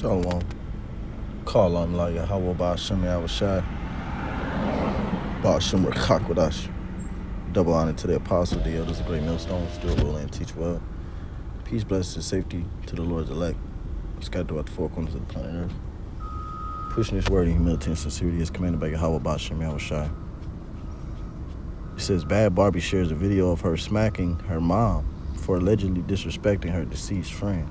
Shalom. Call on like Yahweh Ba'Shem Yahushai. Ba'Shem Rakakwadash. Double honor to the apostles, the elders, the great millstones, still willing and teach well. Peace, blessings, and safety to the Lord's elect, scattered throughout the four corners of the planet Earth. Pushing this word in humility and sincerity is commanded by Yahweh Ba'Shem Yahushai. It says, Bad Barbie shares a video of her smacking her mom for allegedly disrespecting her deceased friend.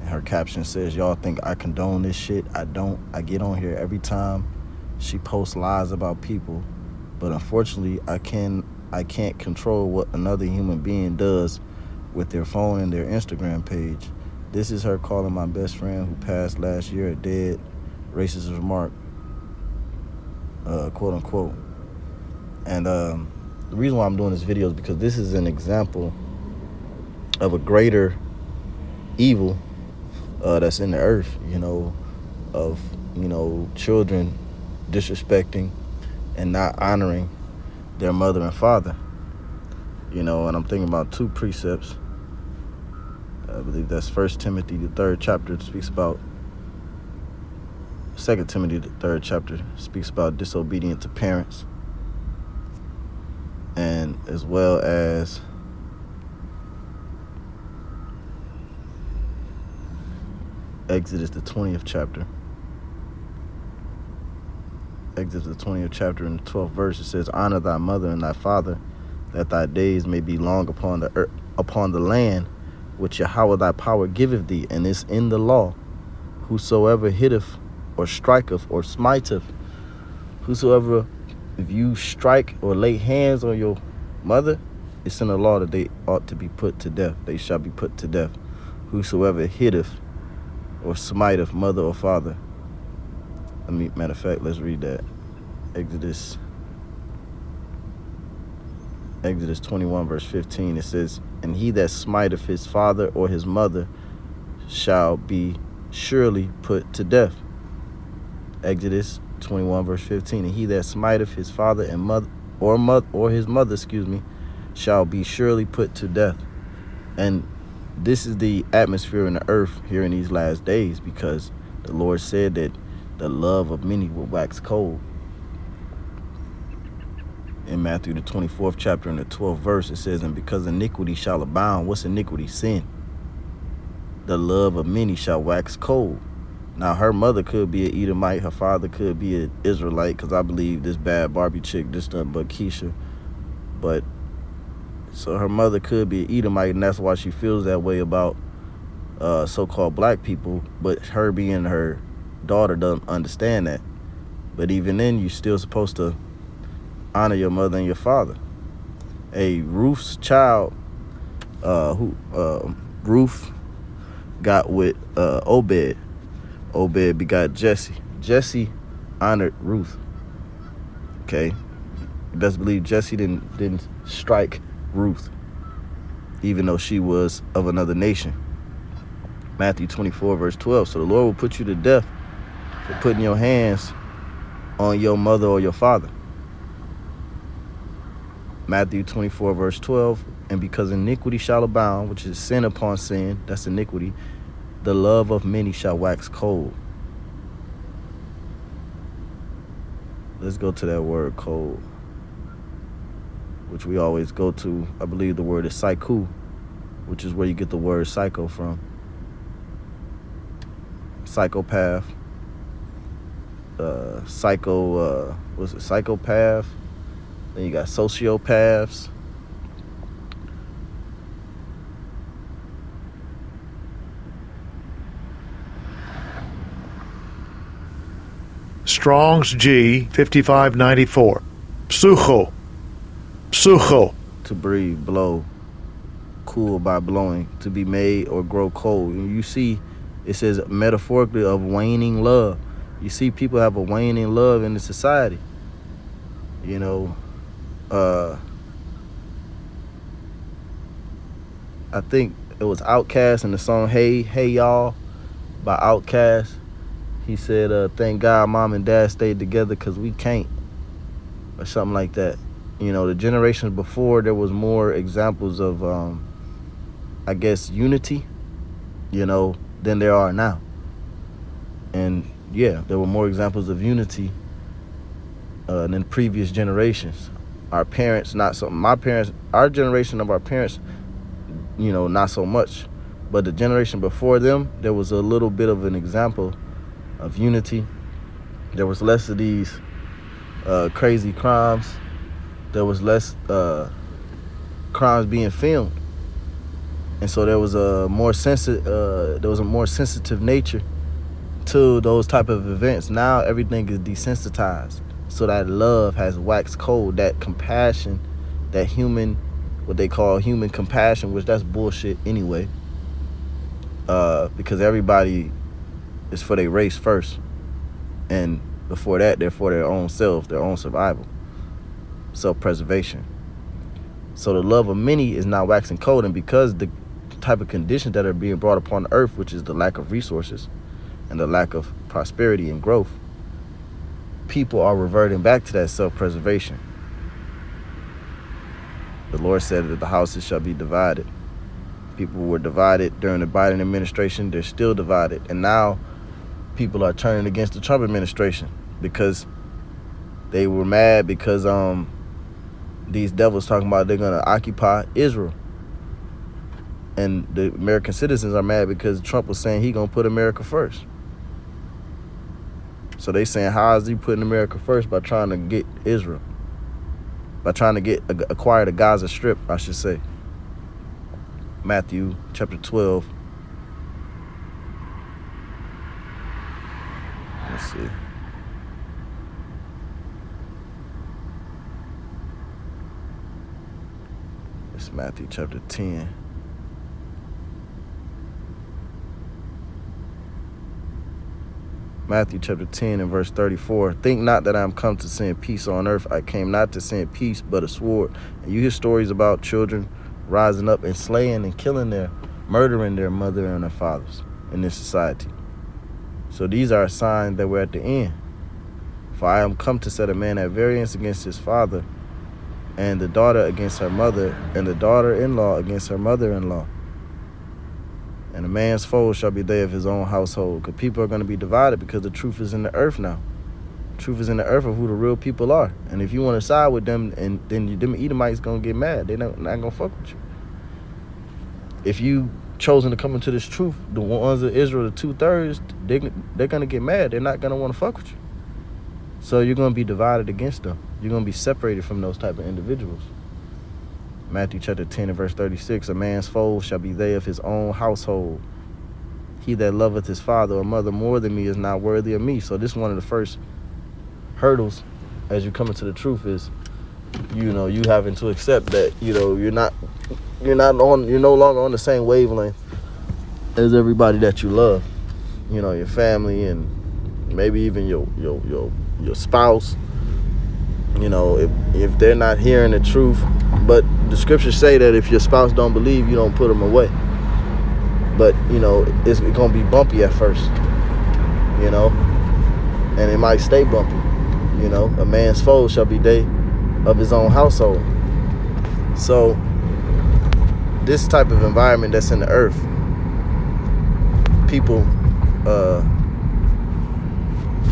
And her caption says, y'all think I condone this shit? I don't. I get on here every time she posts lies about people, but unfortunately I can't control what another human being does with their phone and their Instagram page. This is her calling my best friend who passed last year a dead racist remark, quote unquote. And the reason why I'm doing this video is because this is an example of a greater evil that's in the earth, of, children disrespecting and not honoring their mother and father, and I'm thinking about two precepts. I believe that's 1 Timothy, the 3rd chapter, speaks about, 2 Timothy, the 3rd chapter, speaks about disobedience to parents, and as well as Exodus, the 20th chapter. Exodus, the 20th chapter, in the 12th verse, it says, Honor thy mother and thy father, that thy days may be long upon the earth, upon the land which Yahweh thy power giveth thee, and is in the law. Whosoever hitteth or striketh or smiteth, whosoever, if you strike or lay hands on your mother, it's in the law that they ought to be put to death. They shall be put to death. Whosoever hitteth or smiteth mother or father. Matter of fact, let's read that. Exodus 21 verse 15, it says, And he that smiteth his father or his mother shall be surely put to death. Exodus 21 verse 15, And he that smiteth his father and mother or his mother, shall be surely put to death. And this is the atmosphere in the earth here in these last days, because the Lord said that the love of many will wax cold. In Matthew, the 24th chapter, in the 12th verse, it says, And because iniquity shall abound. What's iniquity? Sin. The love of many shall wax cold. Now, her mother could be an Edomite. Her father could be an Israelite, because I believe this Bad Barbie chick, just nothing but Keisha. But, so her mother could be an Edomite, and that's why she feels that way about so-called black people. But her being her daughter doesn't understand that. But even then, you're still supposed to honor your mother and your father. Ruth's child, Ruth got with Obed. Obed begot Jesse. Jesse honored Ruth. Okay, you best believe Jesse didn't strike Ruth, even though she was of another nation. Matthew 24 verse 12. So the Lord will put you to death for putting your hands on your mother or your father. Matthew 24 verse 12, And because iniquity shall abound, which is sin upon sin, that's iniquity, the love of many shall wax cold. Let's go to that word cold, which we always go to. I believe the word is psycho, which is where you get the word psycho from. Psychopath. Psychopath. Then you got sociopaths. Strong's G 5594. Psucho. To breathe, blow. Cool by blowing. To be made or grow cold. And you see, it says metaphorically of waning love. You see people have a waning love in the society. I think it was Outkast in the song Hey Y'all by Outkast. He said, thank God mom and dad stayed together because we can't, or something like that. The generations before, there was more examples of, I guess, unity, than there are now. And yeah, there were more examples of unity than previous generations. Our parents, not so. My parents, our generation of our parents, not so much. But the generation before them, there was a little bit of an example of unity. There was less of these crazy crimes. There was less crimes being filmed, and so there was a more sensitive nature to those type of events. Now everything is desensitized, so that love has waxed cold. That compassion, that human, what they call human compassion, which that's bullshit anyway. Because everybody is for their race first, and before that, they're for their own self, their own survival, self-preservation. So the love of many is now waxing cold, and because the type of conditions that are being brought upon the earth, which is the lack of resources and the lack of prosperity and growth, people are reverting back to that self-preservation. The Lord said that the houses shall be divided. People were divided during the Biden administration. They're still divided. And now people are turning against the Trump administration because they were mad because these devils talking about they're going to occupy Israel. And the American citizens are mad because Trump was saying he going to put America first. So they saying, how is he putting America first? By trying to get Israel. By trying to acquire the Gaza Strip, I should say. Matthew chapter 12. Let's see. It's Matthew chapter 10. Matthew chapter 10 and verse 34. Think not that I am come to send peace on earth. I came not to send peace, but a sword. And you hear stories about children rising up and slaying and murdering their mother and their fathers in this society. So these are a sign that we're at the end. For I am come to set a man at variance against his father, and the daughter against her mother, and the daughter-in-law against her mother-in-law. And a man's foe shall be they of his own household. Because people are going to be divided because the truth is in the earth now. Truth is in the earth of who the real people are. And if you want to side with them, and then them Edomites going to get mad. They're not going to fuck with you. If you chosen to come into this truth, the ones of Israel, the 2/3, they're going to get mad. They're not going to want to fuck with you. So you're going to be divided against them. You're going to be separated from those type of individuals. Matthew chapter 10 and verse 36, a man's foe shall be they of his own household. He that loveth his father or mother more than me is not worthy of me. So this is one of the first hurdles as you come into the truth is, you having to accept that, you're no longer on the same wavelength as everybody that you love. Your family and maybe even your spouse. If they're not hearing the truth, but the scriptures say that if your spouse don't believe, you don't put them away. But it's gonna be bumpy at first, and it might stay bumpy. A man's foe shall be they of his own household. So this type of environment that's in the earth, people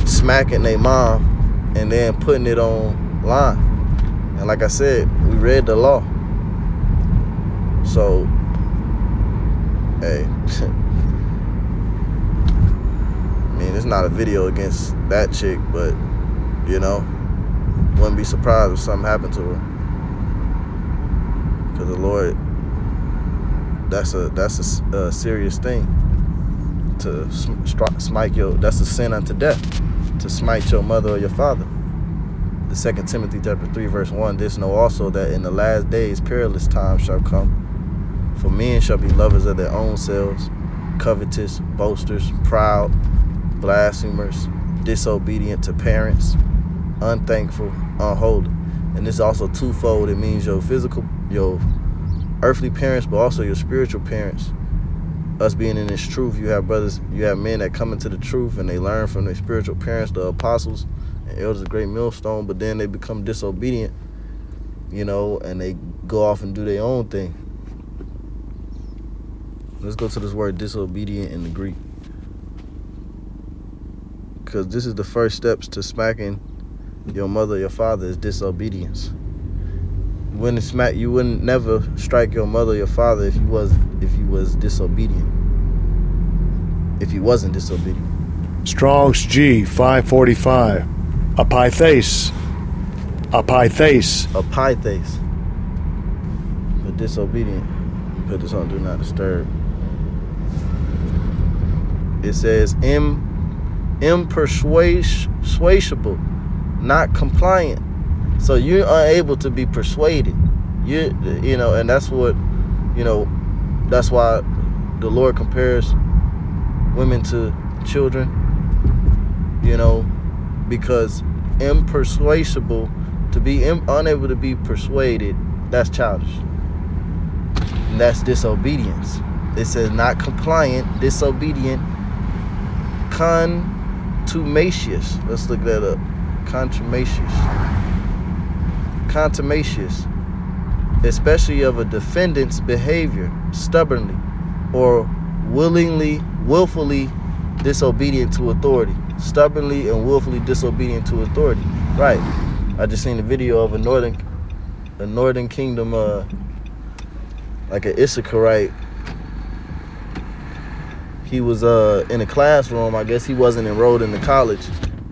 smacking their mom and then putting it online. And like I said, we read the law. So, hey, I mean, it's not a video against that chick, but, wouldn't be surprised if something happened to her. Because the Lord, that's a serious thing. To smite that's a sin unto death. To smite your mother or your father. The 2 Timothy chapter 3 verse 1, this know also that in the last days perilous times shall come. For men shall be lovers of their own selves, covetous, boasters, proud, blasphemers, disobedient to parents, unthankful, unholy. And this is also twofold. It means your earthly parents, but also your spiritual parents. Us being in this truth, you have men that come into the truth and they learn from their spiritual parents, the apostles, and elders of great millstone, but then they become disobedient, and they go off and do their own thing. Let's go to this word disobedient in the Greek. Because this is the first steps to smacking your mother or your father is disobedience. You wouldn't never strike your mother or your father if you was disobedient. If you wasn't disobedient. Strong's G 545. Apithes. Apithes. Apithes. For disobedient. Put this on do not disturb. It says impersuadable, not compliant. So you're unable to be persuaded. And that's what, that's why the Lord compares women to children, because impersuadable, to be unable to be persuaded, that's childish. And that's disobedience. It says not compliant, disobedient, contumacious. Let's look that up. Contumacious, especially of a defendant's behavior, stubbornly or willfully disobedient to authority. Stubbornly and willfully disobedient to authority. Right. I just seen a video of a northern kingdom, like an Issacharite. He was in a classroom. I guess he wasn't enrolled in the college.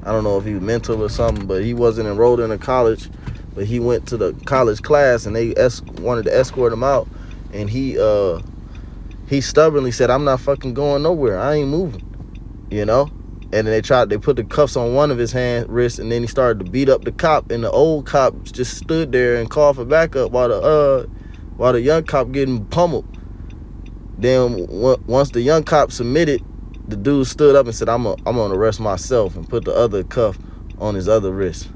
I don't know if he was mental or something, but he wasn't enrolled in a college. But he went to the college class, and they wanted to escort him out. And he stubbornly said, "I'm not fucking going nowhere. I ain't moving," And then they put the cuffs on one of his wrists, and then he started to beat up the cop. And the old cop just stood there and called for backup while the young cop getting pummeled. Then once the young cop submitted, the dude stood up and said, I'm gonna arrest myself, and put the other cuff on his other wrist.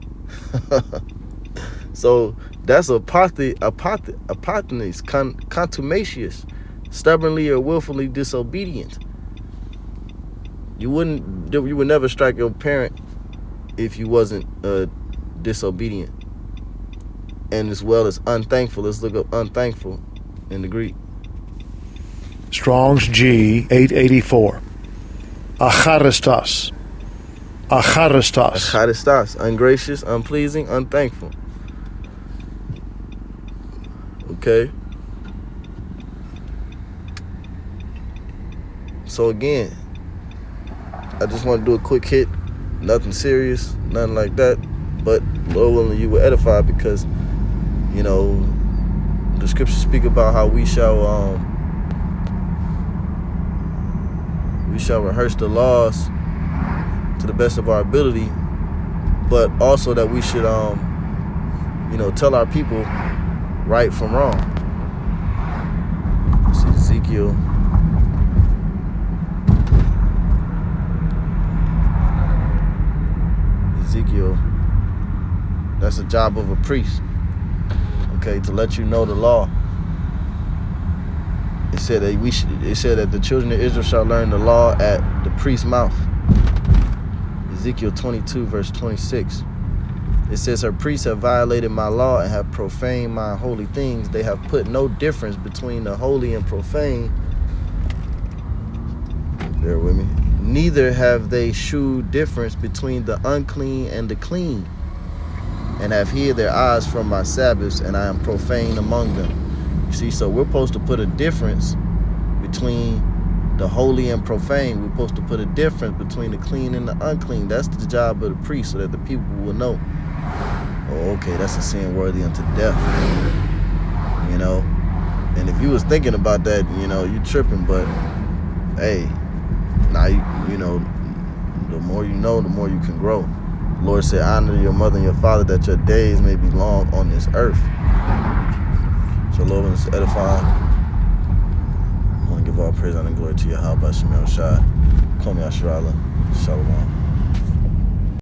So that's apothenese, contumacious, stubbornly or willfully disobedient. You would never strike your parent if you wasn't disobedient. And as well as unthankful. Let's look up unthankful in the Greek. Strong's G 884. Acharistos. Acharistos, ungracious, unpleasing, unthankful. Okay. So again, I just want to do a quick hit. Nothing serious, nothing like that. But Lord willing, you will edify, because, the scriptures speak about how we shall rehearse the laws to the best of our ability, but also that we should, tell our people right from wrong. Let's see, Ezekiel, that's a job of a priest, okay, to let you know the law. It said that the children of Israel shall learn the law at the priest's mouth. Ezekiel 22 verse 26. It says, her priests have violated my law and have profaned my holy things. They have put no difference between the holy and profane. Bear with me. Neither have they shewed difference between the unclean and the clean, and have hid their eyes from my Sabbaths, and I am profane among them. You see, so we're supposed to put a difference between the holy and profane. We're supposed to put a difference between the clean and the unclean. That's the job of the priest, so that the people will know, oh, okay, that's a sin worthy unto death. And if you was thinking about that, you tripping. But hey, now the more you know, the more you can grow. The Lord said, honor your mother and your father, that your days may be long on this earth. So Lord, when it's edifying, I want to give all praise, honor, and glory to Yahweh, Shem El Shai, Komi Asherallah, Shalom.